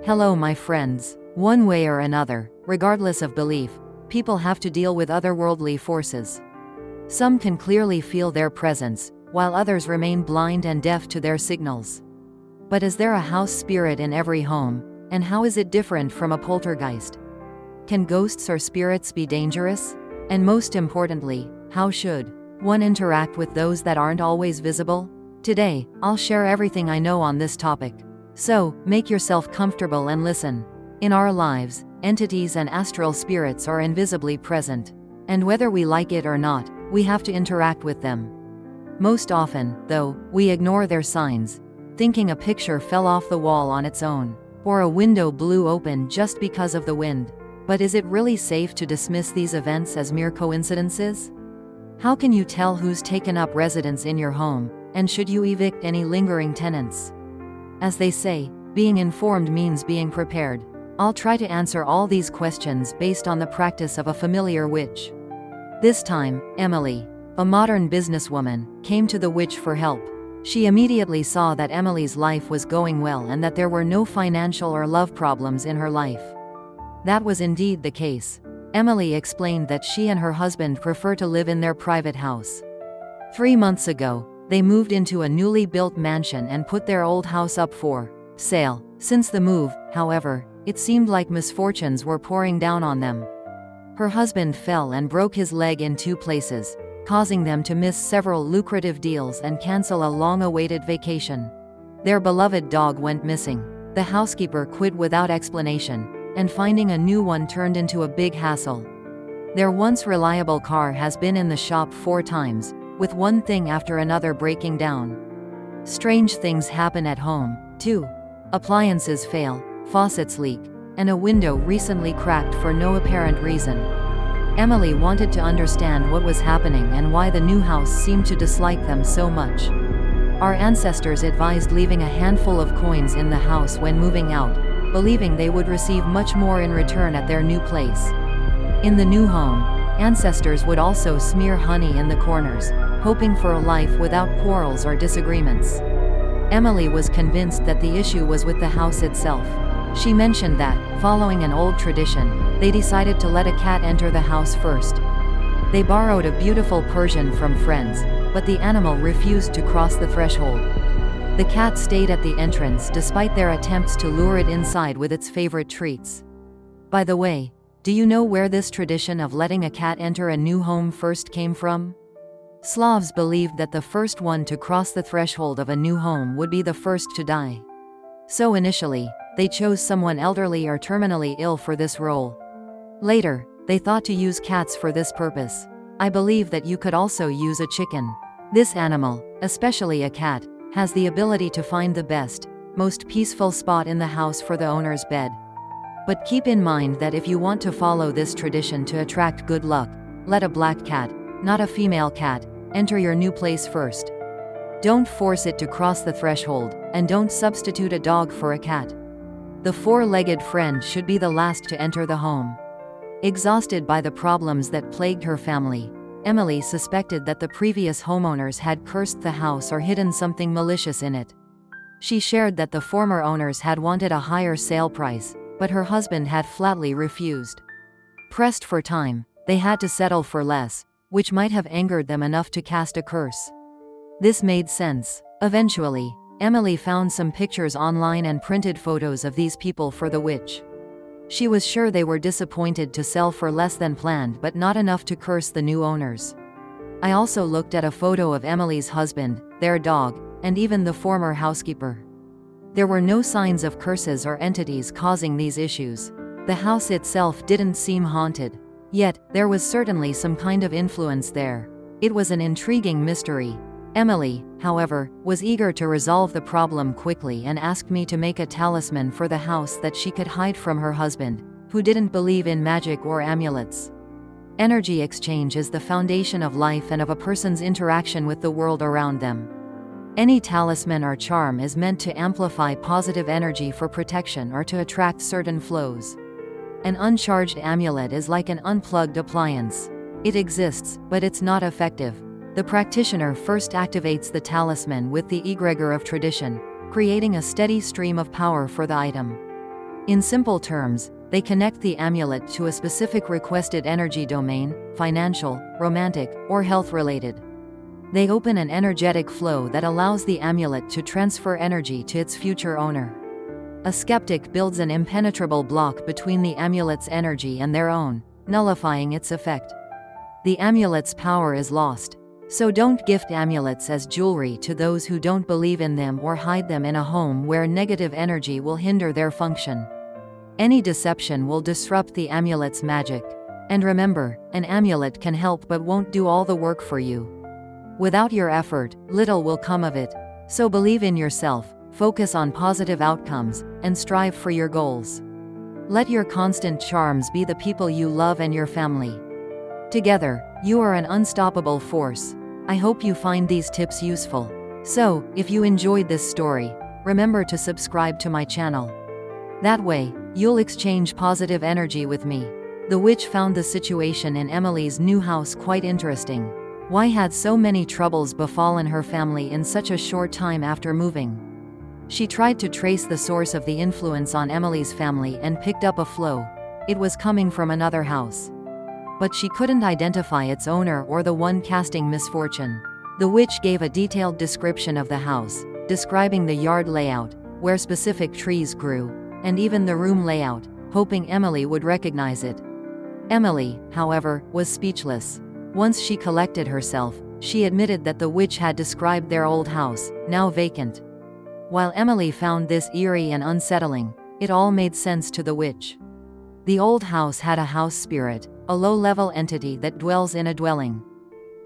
Hello, my friends. One way or another, regardless of belief, people have to deal with otherworldly forces. Some can clearly feel their presence, while others remain blind and deaf to their signals. But is there a house spirit in every home, and how is it different from a poltergeist? Can ghosts or spirits be dangerous? And most importantly, how should one interact with those that aren't always visible? Today, I'll share everything I know on this topic. So, make yourself comfortable and listen. In our lives, entities and astral spirits are invisibly present. And whether we like it or not, we have to interact with them. Most often, though, we ignore their signs, thinking a picture fell off the wall on its own, or a window blew open just because of the wind. But is it really safe to dismiss these events as mere coincidences? How can you tell who's taken up residence in your home, and should you evict any lingering tenants? As they say, being informed means being prepared. I'll try to answer all these questions based on the practice of a familiar witch. This time, Emily, a modern businesswoman, came to the witch for help. She immediately saw that Emily's life was going well and that there were no financial or love problems in her life. That was indeed the case. Emily explained that she and her husband prefer to live in their private house. 3 months ago, they moved into a newly built mansion and put their old house up for sale. Since the move, however, it seemed like misfortunes were pouring down on them. Her husband fell and broke his leg in 2 places, causing them to miss several lucrative deals and cancel a long-awaited vacation. Their beloved dog went missing. The housekeeper quit without explanation, and finding a new one turned into a big hassle. Their once reliable car has been in the shop 4 times, with one thing after another breaking down. Strange things happen at home, too. Appliances fail, faucets leak, and a window recently cracked for no apparent reason. Emily wanted to understand what was happening and why the new house seemed to dislike them so much. Our ancestors advised leaving a handful of coins in the house when moving out, believing they would receive much more in return at their new place. In the new home, ancestors would also smear honey in the corners, hoping for a life without quarrels or disagreements. Emily was convinced that the issue was with the house itself. She mentioned that, following an old tradition, they decided to let a cat enter the house first. They borrowed a beautiful Persian from friends, but the animal refused to cross the threshold. The cat stayed at the entrance despite their attempts to lure it inside with its favorite treats. By the way, do you know where this tradition of letting a cat enter a new home first came from? Slavs believed that the first one to cross the threshold of a new home would be the first to die. So initially, they chose someone elderly or terminally ill for this role. Later, they thought to use cats for this purpose. I believe that you could also use a chicken. This animal, especially a cat, has the ability to find the best, most peaceful spot in the house for the owner's bed. But keep in mind that if you want to follow this tradition to attract good luck, let a black cat, not a female cat, enter your new place first. Don't force it to cross the threshold, and don't substitute a dog for a cat. The 4-legged friend should be the last to enter the home. Exhausted by the problems that plagued her family, Emily suspected that the previous homeowners had cursed the house or hidden something malicious in it. She shared that the former owners had wanted a higher sale price, but her husband had flatly refused. Pressed for time, they had to settle for less, which might have angered them enough to cast a curse. This made sense. Eventually, Emily found some pictures online and printed photos of these people for the witch. She was sure they were disappointed to sell for less than planned, but not enough to curse the new owners. I also looked at a photo of Emily's husband, their dog, and even the former housekeeper. There were no signs of curses or entities causing these issues. The house itself didn't seem haunted. Yet, there was certainly some kind of influence there. It was an intriguing mystery. Emily, however, was eager to resolve the problem quickly and asked me to make a talisman for the house that she could hide from her husband, who didn't believe in magic or amulets. Energy exchange is the foundation of life and of a person's interaction with the world around them. Any talisman or charm is meant to amplify positive energy for protection or to attract certain flows. An uncharged amulet is like an unplugged appliance. It exists, but it's not effective. The practitioner first activates the talisman with the egregor of tradition, creating a steady stream of power for the item. In simple terms, they connect the amulet to a specific requested energy domain, financial, romantic, or health-related. They open an energetic flow that allows the amulet to transfer energy to its future owner. A skeptic builds an impenetrable block between the amulet's energy and their own, nullifying its effect. The amulet's power is lost. So don't gift amulets as jewelry to those who don't believe in them or hide them in a home where negative energy will hinder their function. Any deception will disrupt the amulet's magic. And remember, an amulet can help but won't do all the work for you. Without your effort, little will come of it. So believe in yourself, focus on positive outcomes, and strive for your goals. Let your constant charms be the people you love and your family. Together, you are an unstoppable force. I hope you find these tips useful. So, if you enjoyed this story, remember to subscribe to my channel. That way, you'll exchange positive energy with me. The witch found the situation in Emily's new house quite interesting. Why had so many troubles befallen her family in such a short time after moving? She tried to trace the source of the influence on Emily's family and picked up a flow. It was coming from another house. But she couldn't identify its owner or the one casting misfortune. The witch gave a detailed description of the house, describing the yard layout, where specific trees grew, and even the room layout, hoping Emily would recognize it. Emily, however, was speechless. Once she collected herself, she admitted that the witch had described their old house, now vacant. While Emily found this eerie and unsettling, it all made sense to the witch. The old house had a house spirit, a low-level entity that dwells in a dwelling.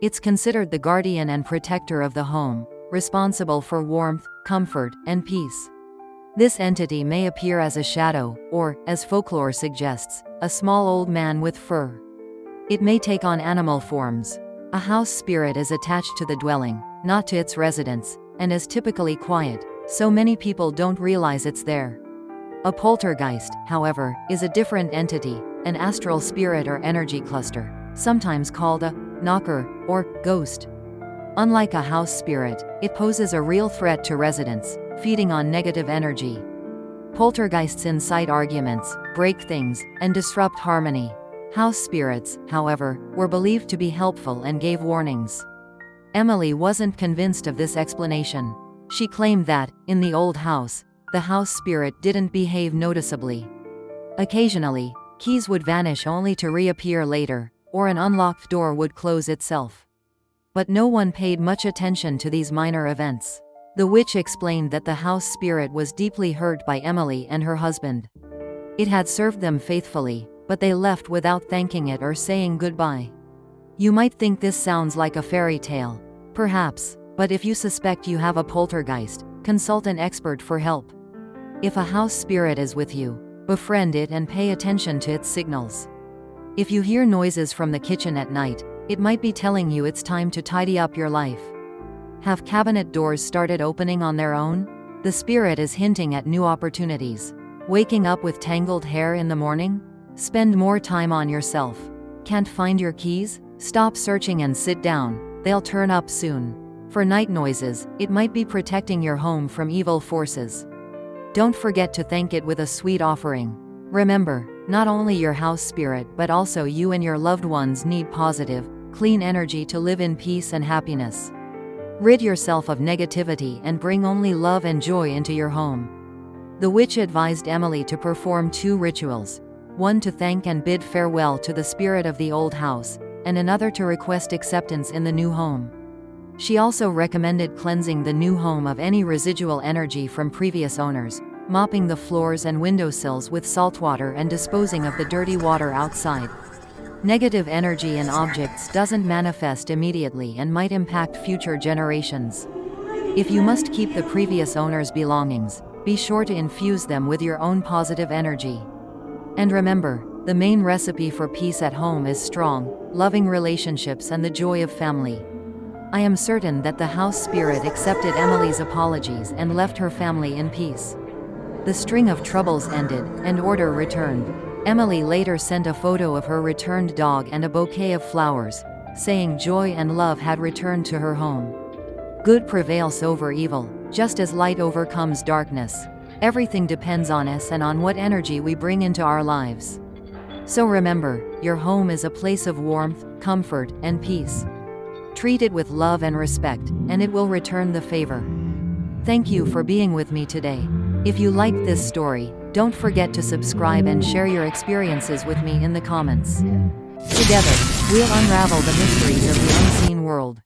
It's considered the guardian and protector of the home, responsible for warmth, comfort, and peace. This entity may appear as a shadow, or, as folklore suggests, a small old man with fur. It may take on animal forms. A house spirit is attached to the dwelling, not to its residents, and is typically quiet, so many people don't realize it's there. A poltergeist, however, is a different entity, an astral spirit or energy cluster, sometimes called a knocker or ghost. Unlike a house spirit, it poses a real threat to residents, feeding on negative energy. Poltergeists incite arguments, break things, and disrupt harmony. House spirits, however, were believed to be helpful and gave warnings. Emily wasn't convinced of this explanation. She claimed that, in the old house, the house spirit didn't behave noticeably. Occasionally, keys would vanish only to reappear later, or an unlocked door would close itself. But no one paid much attention to these minor events. The witch explained that the house spirit was deeply hurt by Emily and her husband. It had served them faithfully, but they left without thanking it or saying goodbye. You might think this sounds like a fairy tale. Perhaps, but if you suspect you have a poltergeist, consult an expert for help. If a house spirit is with you, befriend it and pay attention to its signals. If you hear noises from the kitchen at night, it might be telling you it's time to tidy up your life. Have cabinet doors started opening on their own? The spirit is hinting at new opportunities. Waking up with tangled hair in the morning? Spend more time on yourself. Can't find your keys? Stop searching and sit down. They'll turn up soon. For night noises, it might be protecting your home from evil forces. Don't forget to thank it with a sweet offering. Remember, not only your house spirit but also you and your loved ones need positive, clean energy to live in peace and happiness. Rid yourself of negativity and bring only love and joy into your home. The witch advised Emily to perform 2 rituals, one to thank and bid farewell to the spirit of the old house, and another to request acceptance in the new home. She also recommended cleansing the new home of any residual energy from previous owners, mopping the floors and windowsills with salt water and disposing of the dirty water outside. Negative energy in objects doesn't manifest immediately and might impact future generations. If you must keep the previous owner's belongings, be sure to infuse them with your own positive energy. And remember, the main recipe for peace at home is strong, loving relationships and the joy of family. I am certain that the house spirit accepted Emily's apologies and left her family in peace. The string of troubles ended, and order returned. Emily later sent a photo of her returned dog and a bouquet of flowers, saying joy and love had returned to her home. Good prevails over evil, just as light overcomes darkness. Everything depends on us and on what energy we bring into our lives. So remember, your home is a place of warmth, comfort, and peace. Treat it with love and respect, and it will return the favor. Thank you for being with me today. If you liked this story, don't forget to subscribe and share your experiences with me in the comments. Together, we'll unravel the mysteries of the unseen world.